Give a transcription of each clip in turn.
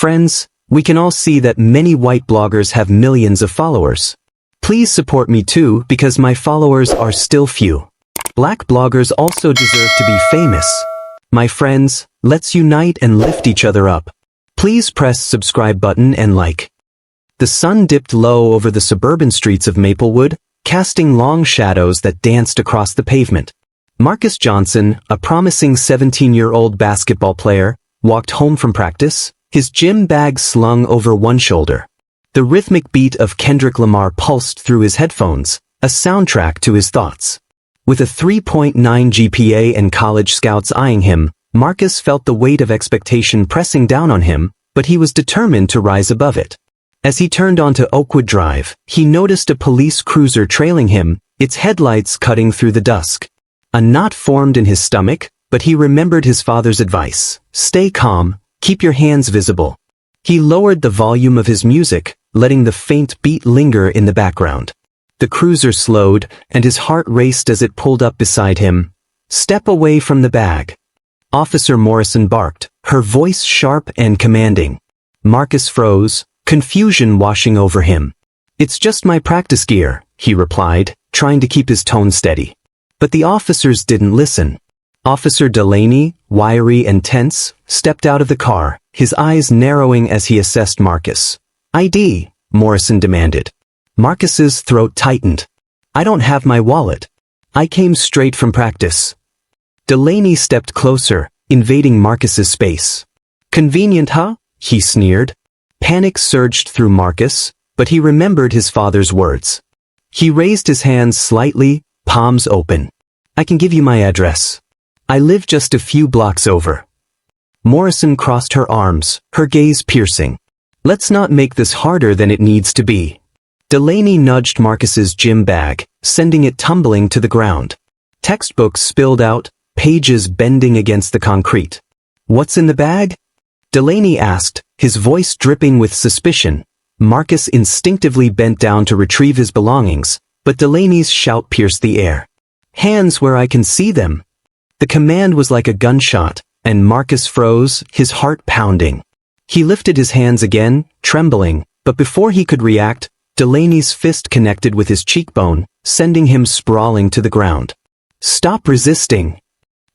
Friends, we can all see that many white bloggers have millions of followers. Please support me too because my followers are still few. Black bloggers also deserve to be famous. My friends, let's unite and lift each other up. Please press subscribe button and like. The sun dipped low over the suburban streets of Maplewood, casting long shadows that danced across the pavement. Marcus Johnson, a promising 17-year-old basketball player, walked home from practice, his gym bag slung over one shoulder. The rhythmic beat of Kendrick Lamar pulsed through his headphones, a soundtrack to his thoughts. With a 3.9 GPA and college scouts eyeing him, Marcus felt the weight of expectation pressing down on him, but he was determined to rise above it. As he turned onto Oakwood Drive, he noticed a police cruiser trailing him, its headlights cutting through the dusk. A knot formed in his stomach, but he remembered his father's advice: stay calm, keep your hands visible. He lowered the volume of his music, letting the faint beat linger in the background. The cruiser slowed, and his heart raced as it pulled up beside him. Step away from the bag. Officer Morrison barked, her voice sharp and commanding. Marcus froze, confusion washing over him. It's just my practice gear, he replied, trying to keep his tone steady. But the officers didn't listen. Officer Delaney, wiry and tense, stepped out of the car, his eyes narrowing as he assessed Marcus. ID, Morrison demanded. Marcus's throat tightened. I don't have my wallet. I came straight from practice. Delaney stepped closer, invading Marcus's space. Convenient, huh? He sneered. Panic surged through Marcus, but he remembered his father's words. He raised his hands slightly, palms open. I can give you my address. I live just a few blocks over. Morrison crossed her arms, her gaze piercing. Let's not make this harder than it needs to be. Delaney nudged Marcus's gym bag, sending it tumbling to the ground. Textbooks spilled out, pages bending against the concrete. What's in the bag? Delaney asked, his voice dripping with suspicion. Marcus instinctively bent down to retrieve his belongings, but Delaney's shout pierced the air. Hands where I can see them. The command was like a gunshot, and Marcus froze, his heart pounding. He lifted his hands again, trembling, but before he could react, Delaney's fist connected with his cheekbone, sending him sprawling to the ground. Stop resisting!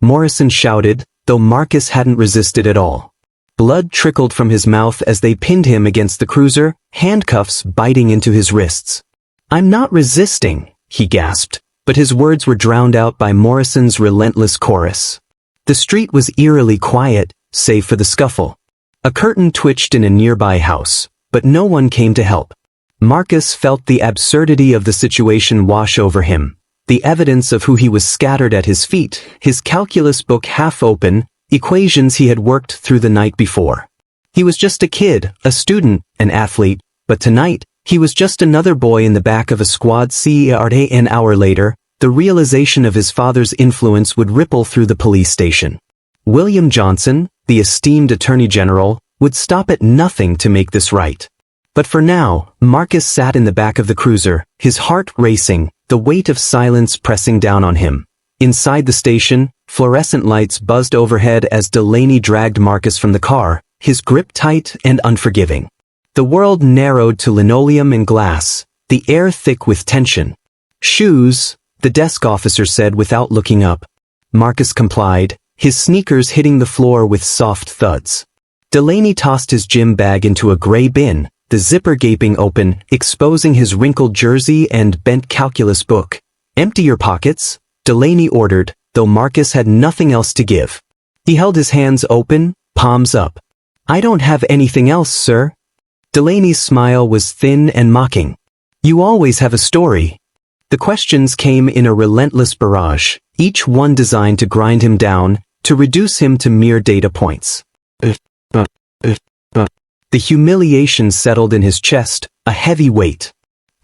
Morrison shouted, though Marcus hadn't resisted at all. Blood trickled from his mouth as they pinned him against the cruiser, handcuffs biting into his wrists. I'm not resisting, he gasped, but his words were drowned out by Morrison's relentless chorus. The street was eerily quiet, save for the scuffle. A curtain twitched in a nearby house, but no one came to help. Marcus felt the absurdity of the situation wash over him. The evidence of who he was scattered at his feet, his calculus book half open, equations he had worked through the night before. He was just a kid, a student, an athlete, but tonight, he was just another boy in the back of a squad car. An hour later, the realization of his father's influence would ripple through the police station. William Johnson, the esteemed Attorney General, would stop at nothing to make this right. But for now, Marcus sat in the back of the cruiser, his heart racing, the weight of silence pressing down on him. Inside the station, fluorescent lights buzzed overhead as Delaney dragged Marcus from the car, his grip tight and unforgiving. The world narrowed to linoleum and glass, the air thick with tension. Shoes, the desk officer said without looking up. Marcus complied, his sneakers hitting the floor with soft thuds. Delaney tossed his gym bag into a gray bin, the zipper gaping open, exposing his wrinkled jersey and bent calculus book. Empty your pockets, Delaney ordered, though Marcus had nothing else to give. He held his hands open, palms up. I don't have anything else, sir. Delaney's smile was thin and mocking. You always have a story. The questions came in a relentless barrage, each one designed to grind him down, to reduce him to mere data points. The humiliation settled in his chest, a heavy weight.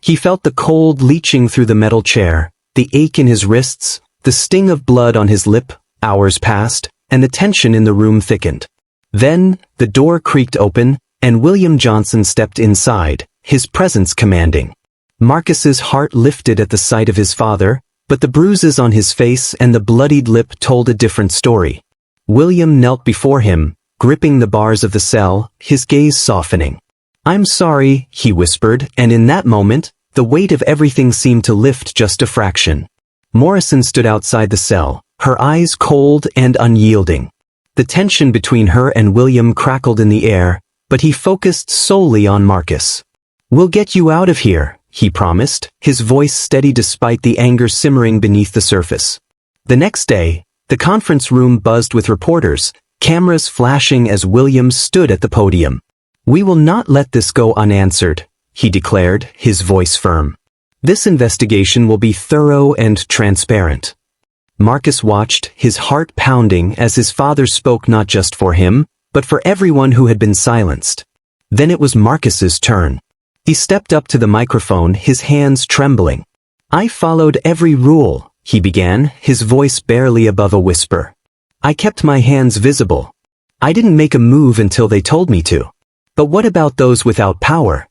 He felt the cold leaching through the metal chair, the ache in his wrists, the sting of blood on his lip. Hours passed, and the tension in the room thickened. Then, the door creaked open, and William Johnson stepped inside, his presence commanding. Marcus's heart lifted at the sight of his father, but the bruises on his face and the bloodied lip told a different story. William knelt before him, gripping the bars of the cell, his gaze softening. "I'm sorry," he whispered, and in that moment, the weight of everything seemed to lift just a fraction. Morrison stood outside the cell, her eyes cold and unyielding. The tension between her and William crackled in the air, but he focused solely on Marcus. "We'll get you out of here," he promised, his voice steady despite the anger simmering beneath the surface. The next day, the conference room buzzed with reporters, cameras flashing as William stood at the podium. "We will not let this go unanswered," he declared, his voice firm. "This investigation will be thorough and transparent." Marcus watched, his heart pounding as his father spoke not just for him, but for everyone who had been silenced. Then it was Marcus's turn. He stepped up to the microphone, his hands trembling. "I followed every rule," he began, his voice barely above a whisper. "I kept my hands visible. I didn't make a move until they told me to. But what about those without power?"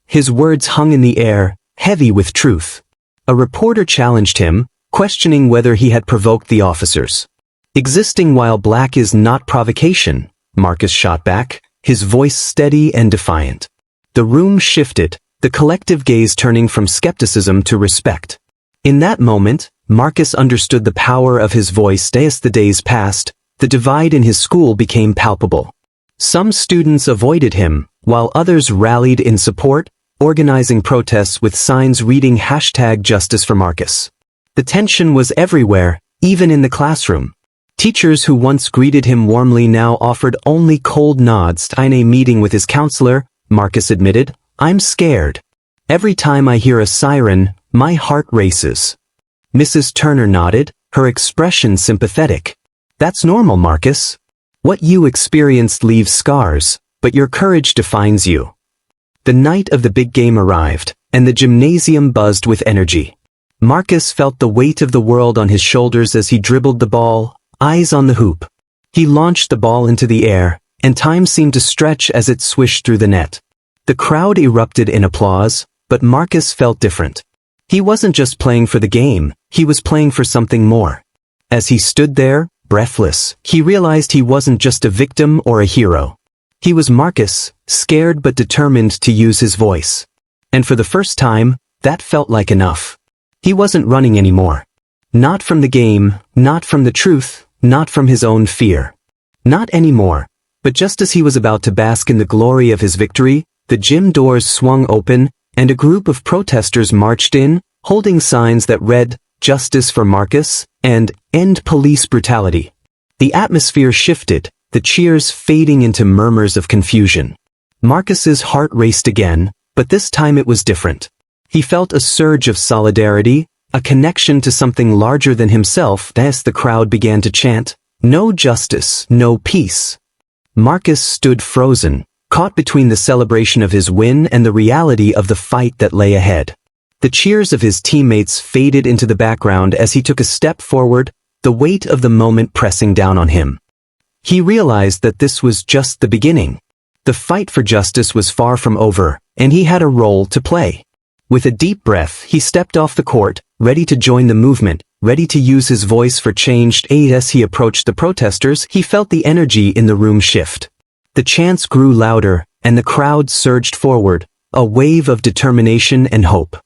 His words hung in the air, heavy with truth. A reporter challenged him, questioning whether he had provoked the officers. "Existing while black is not provocation," Marcus shot back, his voice steady and defiant. The room shifted, the collective gaze turning from skepticism to respect. In that moment, Marcus understood the power of his voice. As the days passed, the divide in his school became palpable. Some students avoided him, while others rallied in support, organizing protests with signs reading #Justice for Marcus. The tension was everywhere, even in the classroom. Teachers who once greeted him warmly now offered only cold nods. "In a meeting with his counselor," Marcus admitted, "I'm scared. Every time I hear a siren, my heart races." Mrs. Turner nodded, her expression sympathetic. "That's normal, Marcus. What you experienced leaves scars, but your courage defines you." The night of the big game arrived, and the gymnasium buzzed with energy. Marcus felt the weight of the world on his shoulders as he dribbled the ball, eyes on the hoop. He launched the ball into the air, and time seemed to stretch as it swished through the net. The crowd erupted in applause, but Marcus felt different. He wasn't just playing for the game, he was playing for something more. As he stood there, breathless, he realized he wasn't just a victim or a hero. He was Marcus, scared but determined to use his voice. And for the first time, that felt like enough. He wasn't running anymore. Not from the game, not from the truth, not from his own fear. Not anymore. But just as he was about to bask in the glory of his victory, the gym doors swung open, and a group of protesters marched in, holding signs that read, "Justice for Marcus," and "End Police Brutality." The atmosphere shifted, the cheers fading into murmurs of confusion. Marcus's heart raced again, but this time it was different. He felt a surge of solidarity, a connection to something larger than himself as the crowd began to chant, "No justice, no peace." Marcus stood frozen, caught between the celebration of his win and the reality of the fight that lay ahead. The cheers of his teammates faded into the background as he took a step forward, the weight of the moment pressing down on him. He realized that this was just the beginning. The fight for justice was far from over, and he had a role to play. With a deep breath, he stepped off the court, ready to join the movement, ready to use his voice for change. As he approached the protesters, he felt the energy in the room shift. The chants grew louder, and the crowd surged forward, a wave of determination and hope.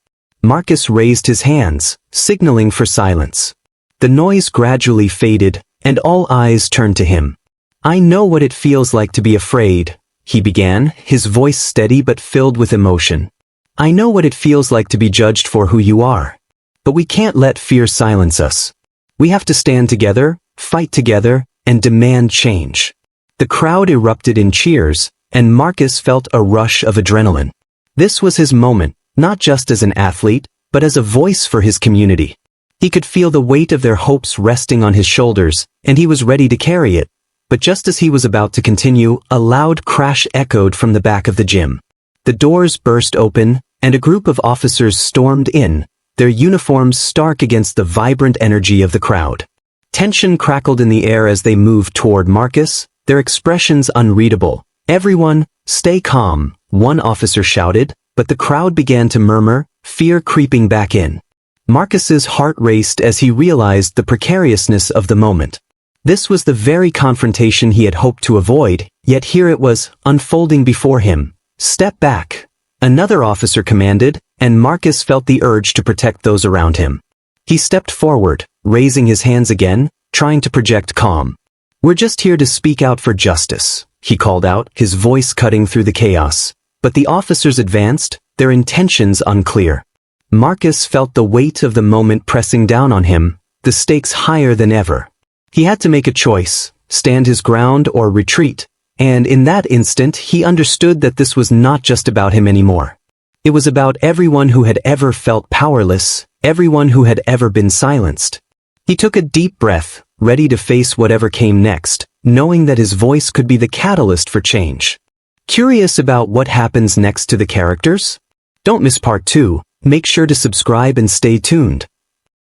Marcus raised his hands, signaling for silence. The noise gradually faded, and all eyes turned to him. "I know what it feels like to be afraid," he began, his voice steady but filled with emotion. "I know what it feels like to be judged for who you are. But we can't let fear silence us. We have to stand together, fight together, and demand change." The crowd erupted in cheers, and Marcus felt a rush of adrenaline. This was his moment, not just as an athlete, but as a voice for his community. He could feel the weight of their hopes resting on his shoulders, and he was ready to carry it. But just as he was about to continue, a loud crash echoed from the back of the gym. The doors burst open, and a group of officers stormed in, their uniforms stark against the vibrant energy of the crowd. Tension crackled in the air as they moved toward Marcus, their expressions unreadable. "Everyone, stay calm," one officer shouted, but the crowd began to murmur, fear creeping back in. Marcus's heart raced as he realized the precariousness of the moment. This was the very confrontation he had hoped to avoid, yet here it was, unfolding before him. "Step back," another officer commanded, and Marcus felt the urge to protect those around him. He stepped forward, raising his hands again, trying to project calm. "We're just here to speak out for justice," he called out, his voice cutting through the chaos. But the officers advanced, their intentions unclear. Marcus felt the weight of the moment pressing down on him, the stakes higher than ever. He had to make a choice, stand his ground or retreat, and in that instant he understood that this was not just about him anymore. It was about everyone who had ever felt powerless, everyone who had ever been silenced. He took a deep breath, ready to face whatever came next, knowing that his voice could be the catalyst for change. Curious about what happens next to the characters? Don't miss part 2, make sure to subscribe and stay tuned.